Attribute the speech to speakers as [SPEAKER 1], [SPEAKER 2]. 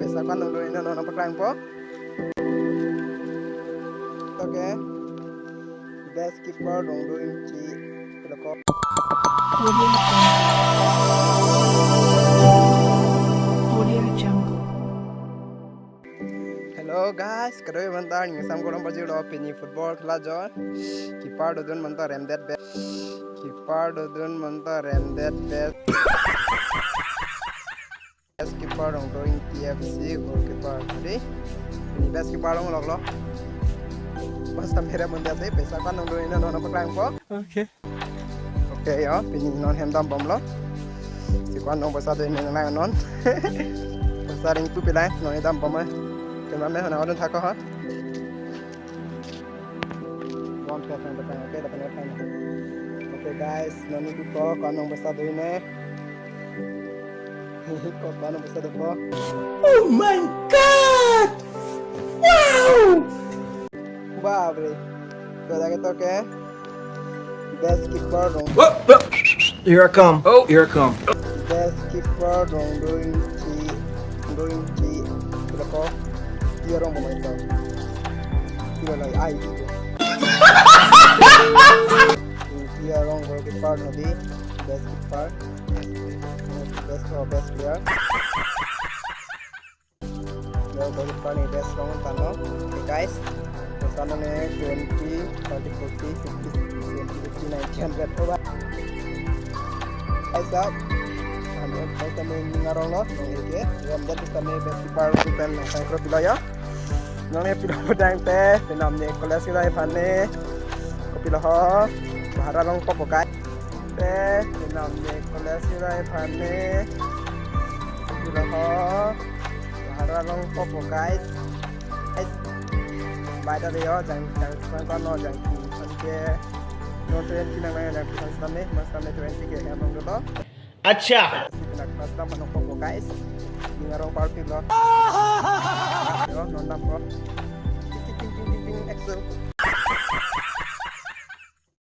[SPEAKER 1] pesa kan nang doin nang paklang po. Oke. Best keeper dong doin ci ko. Hello guys, kadoy mantar ning sam gorong baji do pini football khela joy. Keeper dodun mantar remdet best. Keeper dodun mantar remdet best. Best keeper dong doing TFC goalkeeper tadi. Ini best keeper dong log. Basta मेरा बंदा से पैसा का number इन्हें non पकड़ाएं को. Oke ya, pini non hendam bom lo. Si kwan nong पैसा दे इन्हें ना non. पैसा रिंग तू पिलाए नॉन hendam bom है. Kena me hana orang thaka ha. One plus yang depan oke depan depan. Oke guys, noni tu ko kanong पैसा दे इन्हें. Ko kanong पैसा दे ko. Oh my god! Wow! Wow, bre. Kaya kita ke best keeper dong.
[SPEAKER 2] Here I come. Oh, here I come.
[SPEAKER 1] Best keeper dong doing ci berapa? Dia orang mau itu. Dia lagi ai gitu. Dia orang goalkeeper nanti best keeper. Best player. Dia goalkeeper ni best orang tano. Okay guys. Sana ne 20, 30, 40, 50, 60, 70, 80, 100 hoba. Guys up. Hanya kita mengarang lo, oke. Yang jadi kita best keeper kita nak saya pilih ya. Namanya pilih pedang teh, namanya kelas kita APHAN ne. Pilih ho, bahara long popokai. Teh, namanya kelas kita APHAN ne. Pilih ho, bahara long popokai. Bài đó đi ó, chẳng con nó chẳng cái nó trên cái này là cái sản phẩm mà sản phẩm trên cái em không được đó.
[SPEAKER 2] Acha.
[SPEAKER 1] Cái này custom mà nó không có guys. Nhưng mà rong party đó. Đó nó nằm đó. Ting ting ting ting ting excel.